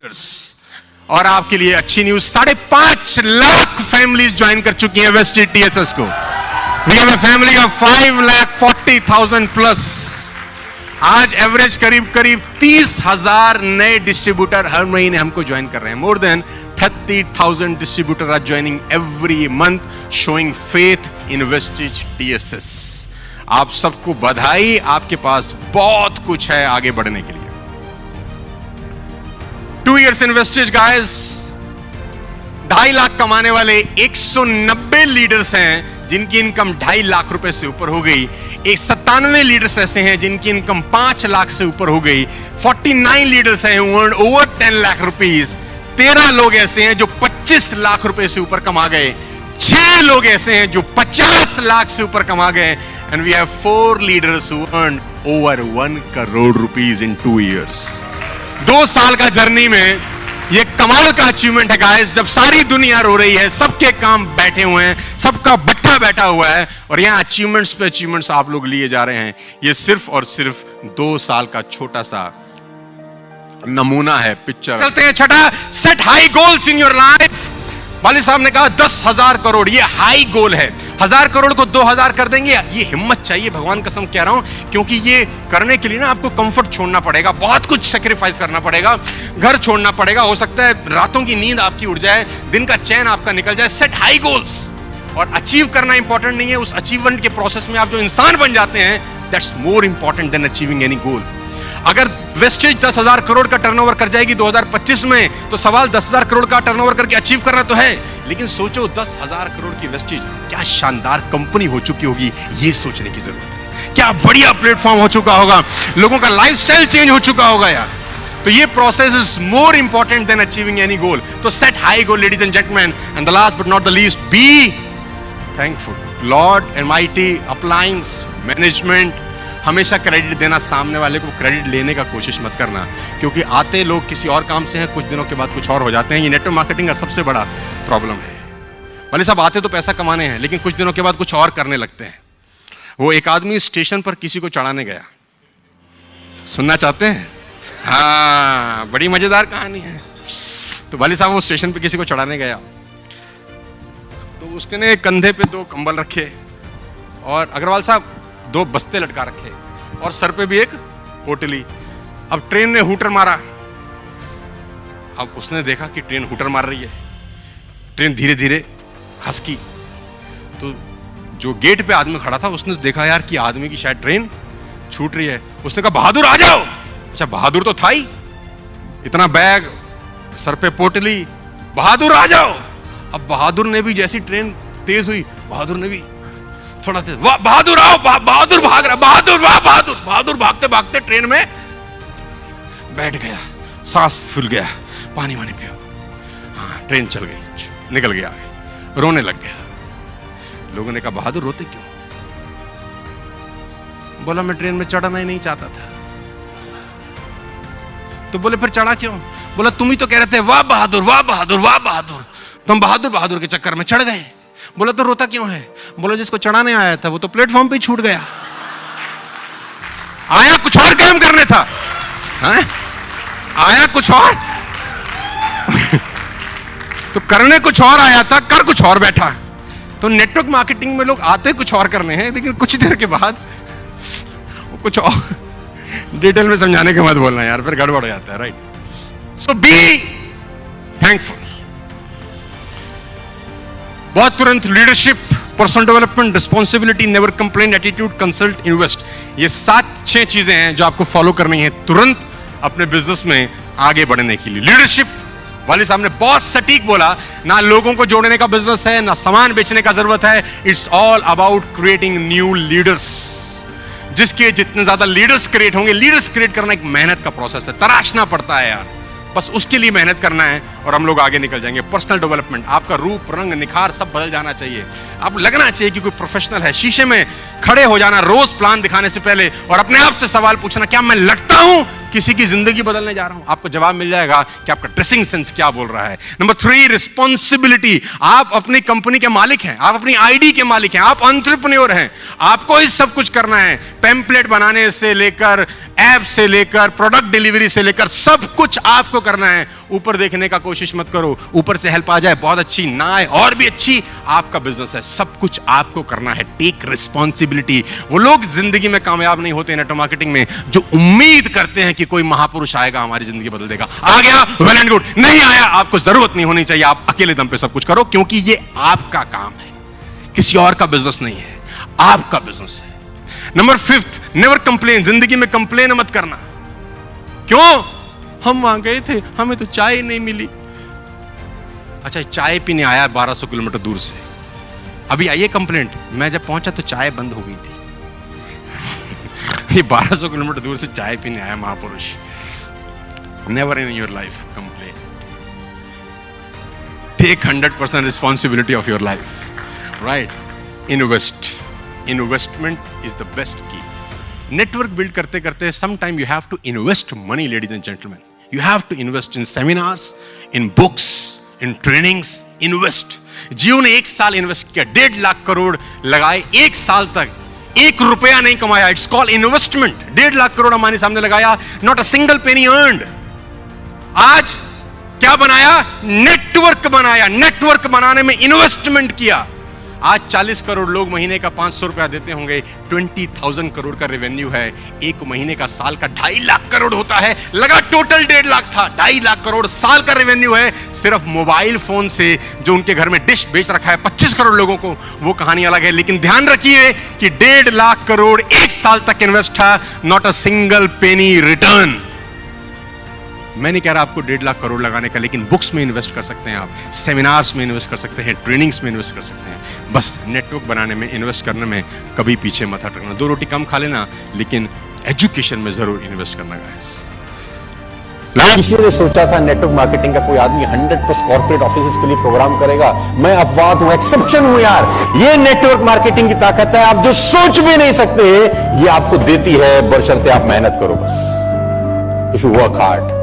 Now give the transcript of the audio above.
और आपके लिए अच्छी न्यूज, 5.5 लाख फैमिलीज ज्वाइन कर चुकी हैं वेस्टेज टीएसएस को। We have a family of 5,40,000 plus. आज एवरेज करीब 30,000 नए डिस्ट्रीब्यूटर हर महीने हमको ज्वाइन कर रहे हैं। More than 30,000 distributor are joining every month, showing faith in Vestige TSS. आप सबको बधाई, आपके पास बहुत कुछ है आगे बढ़ने के लिए। 2 years in Vestige guys, 2.5 lakh कमाने वाले 190 लीडर्स हैं जिनकी इनकम 2.5 लाख रुपए से ऊपर हो गई। 97 लीडर्स ऐसे हैं जिनकी इनकम 5 लाख से ऊपर हो गई। 49 लीडर्स हैं who earned over 10 lakh rupees. 13 लोग ऐसे हैं जो 25 लाख रुपए से ऊपर कमा गए। 6 लोग ऐसे हैं जो 50 लाख से ऊपर कमा गए। And we have 4 leaders who earned over 1 crore rupees in 2 years. 2 साल का जर्नी में ये कमाल का अचीवमेंट है गाइस। जब सारी दुनिया रो रही है, सबके काम बैठे हुए हैं, सबका भट्टा बैठा हुआ है, और यहां अचीवमेंट्स पे अचीवमेंट्स आप लोग लिए जा रहे हैं। ये सिर्फ और सिर्फ 2 साल का छोटा सा नमूना है, पिक्चर। चलते हैं छठा, set high goals in your life. वाली साहब ने कहा 10,000 करोड़, ये हाई गोल है। 1,000 करोड़ को 2,000 कर देंगे, ये हिम्मत चाहिए, भगवान कसम कह रहा हूं, क्योंकि ये करने के लिए ना आपको कंफर्ट छोड़ना पड़ेगा, बहुत कुछ सेक्रीफाइस करना पड़ेगा, घर छोड़ना पड़ेगा, हो सकता है रातों की नींद आपकी उड़ जाए, दिन का चैन आपका निकल जाए। सेट हाई गोल्स, और अचीव करना इंपॉर्टेंट नहीं है, उस अचीवमेंट के प्रोसेस में आप जो इंसान बन जाते हैं, that's more important than achieving any goal. अगर वेस्टेज 10,000 करोड़ का टर्नओवर कर जाएगी 2025 में, तो सवाल 10,000 करोड़ का टर्नओवर करके अचीव करना तो है, लेकिन सोचो 10,000 करोड़ की वेस्टेज क्या शानदार कंपनी हो चुकी होगी, ये सोचने की जरूरत है। क्या बढ़िया प्लेटफॉर्म हो चुका होगा, लोगों का लाइफस्टाइल चेंज हो चुका होगा यार। तो ये process is more important than achieving any goal. तो set high goal ladies and gentleman, and the last but not the least, be thankful. Lord MIT appliance management, हमेशा क्रेडिट देना, सामने वाले को क्रेडिट लेने का कोशिश मत करना, क्योंकि आते लोग किसी और काम से हैं, कुछ दिनों के बाद कुछ और हो जाते हैं। ये नेटवर्क मार्केटिंग का सबसे बड़ा प्रॉब्लम है। वाले साहब आते तो पैसा कमाने हैं, लेकिन कुछ दिनों के बाद कुछ और करने लगते हैं। वो एक आदमी स्टेशन पर किसी को चढ़ाने गया, सुनना चाहते हैं? हाँ, बड़ी मजेदार कहानी है। तो वाले साहब वो स्टेशन पर किसी को चढ़ाने गया, तो उसने कंधे पे 2 कंबल रखे, और अग्रवाल साहब 2 बस्ते लटका रखे, और सर पे भी एक पोटली। अब ट्रेन ने हूटर मारा। अब उसने देखा कि ट्रेन हूटर मार रही है, ट्रेन धीरे धीरे खसकी। तो जो गेट पे आदमी खड़ा था, उसने देखा यार कि आदमी की शायद ट्रेन छूट रही है। उसने कहा बहादुर आ जाओ। अच्छा, बहादुर तो था ही, इतना बैग, सर पे पोटली, बहादुर आ जाओ। अब बहादुर ने भी, जैसी ट्रेन तेज हुई, बहादुर ने भी थोड़ा तेज, वाह बहादुर आओ, बहादुर भाग रहा, बहादुर, वाह बहादुर। बहादुर भागते भागते ट्रेन में बैठ गया, सांस फूल गया, पानी वानी पियो। हाँ, ट्रेन चल गई, निकल गया, रोने लग गया। लोगों ने कहा बहादुर रोते क्यों? बोला मैं ट्रेन में चढ़ना ही नहीं चाहता था। तो बोले फिर चढ़ा क्यों? बोला तुम ही तो कह रहे थे वाह बहादुर, वाह बहादुर, वाह बहादुर, तुम बहादुर बहादुर के चक्कर में चढ़ गए। बोला तो रोता क्यों है? बोला जिसको चढ़ाने आया था वो तो प्लेटफॉर्म पे छूट गया, आया कुछ और काम करने था। है? आया कुछ और तो करने कुछ और आया था, कर कुछ और बैठा। तो नेटवर्क मार्केटिंग में लोग आते कुछ और करने हैं, लेकिन कुछ देर के बाद कुछ और। डिटेल में समझाने के मत बोलना यार, फिर गड़बड़ हो जाता है, राइट? So be thankful. बहुत तुरंत leadership, personal development, responsibility, never complain, attitude, consult, invest, ये 7-6 चीजें हैं जो आपको फॉलो करनी है तुरंत अपने बिजनेस में आगे बढ़ने के लिए। लीडरशिप वाले साहब ने बहुत सटीक बोला, ना लोगों को जोड़ने का बिजनेस है, ना सामान बेचने का जरूरत है, it's all about creating new leaders. जिसके जितने ज्यादा लीडर्स क्रिएट होंगे, लीडर्स क्रिएट करना एक मेहनत का प्रोसेस है, तराशना पड़ता है यार, बस उसके लिए मेहनत करना है और हम लोग आगे निकल जाएंगे। पर्सनल डेवलपमेंट, आपका रूप रंग निखार सब बदल जाना चाहिए। आप लगना चाहिए कि कोई प्रोफेशनल है। शीशे में खड़े हो जाना रोज प्लान दिखाने से पहले और अपने आप से सवाल पूछना, क्या मैं लगता हूं किसी की जिंदगी बदलने जा रहा हूं? आपको जवाब मिल जाएगा कि आपका ड्रेसिंग सेंस क्या बोल रहा है। Number 3, responsibility. आप अपनी कंपनी के मालिक हैं, आप अपनी आईडी के मालिक हैं, आप एंटरप्रेन्योर हैं, आपको ही सब कुछ करना है। टेम्पलेट बनाने से लेकर ऐप से लेकर प्रोडक्ट डिलीवरी से लेकर सब कुछ आपको करना है। ऊपर देखने का कोशिश मत करो, ऊपर से हेल्प आ जाए बहुत अच्छी, ना आए और भी अच्छी, आपका बिजनेस है, सब कुछ आपको करना है। Take responsibility. वो लोग जिंदगी में कामयाब नहीं होते नेटवर्क मार्केटिंग में जो उम्मीद करते हैं कि कोई महापुरुष आएगा हमारी जिंदगी बदल देगा। आ गया वेल एंड गुड, नहीं आया आपको जरूरत नहीं होनी चाहिए, आप अकेले दम पे सब कुछ करो, क्योंकि ये आपका काम है, किसी और का बिजनेस नहीं है, आपका बिजनेस है। Number 5, never complain. जिंदगी में कंप्लेन मत करना। क्यों? हम वहां गए थे, हमें तो चाय नहीं मिली। अच्छा, चाय पीने आया 1200 किलोमीटर दूर से, अभी आइए कंप्लेंट, मैं जब पहुंचा तो चाय बंद हो गई थी। ये 1200 किलोमीटर दूर से चाय पीने आया महापुरुष। Never in your life complain. Take 100% responsibility of your life, right? Investment is the best key. Network build करते करते sometime you have to invest money, ladies and gentleman. You have to invest in seminars, in books, in trainings. Invest. Jio ने 1 साल invest किया, 1.5 लाख करोड़ लगाए, 1 साल तक 1 रुपया नहीं कमाया। It's called investment. 1.5 lakh crore हमारे सामने लगाया, not a single penny earned. आज क्या बनाया? नेटवर्क बनाया। नेटवर्क बनाने में इन्वेस्टमेंट किया। आज 40 करोड़ लोग महीने का 500 रुपया देते होंगे। 20,000 करोड़ का रेवेन्यू है। एक महीने का, साल का 2.5 लाख करोड़ होता है। लगा टोटल 1.5 लाख था, 2.5 लाख करोड़ साल का रेवेन्यू है। सिर्फ मोबाइल फोन से जो उनके घर में डिश बेच रखा है 25 करोड़ लोगों को, वो कहानी अलग है। लेकिन ध्यान रखिए कि 1.5 लाख करोड़ 1 साल तक इन्वेस्ट था, not a single penny return. मैं नहीं कह रहा आपको 1.5 लाख करोड़ लगाने का, लेकिन बुक्स में इन्वेस्ट कर सकते हैं आप, सेमिनार्स में इन्वेस्ट कर सकते हैं, ट्रेनिंग्स में इन्वेस्ट कर सकते हैं। बस नेटवर्क बनाने में, इन्वेस्ट करने में कभी पीछे मत हटना। 2 रोटी कम खा लेना, लेकिन एजुकेशन में जरूर इन्वेस्ट करना गाइस। इसलिए सोचा था नेटवर्क मार्केटिंग का कोई आदमी 100+ कॉर्पोरेट ऑफिसेज के लिए प्रोग्राम करेगा। मैं अपवाद हूं, एक्सेप्शन हूं यार। ये नेटवर्क मार्केटिंग की ताकत है, आप जो सोच भी नहीं सकते ये आपको देती है, बशर्ते आप मेहनत करो। बस इफ यू वर्क हार्ड।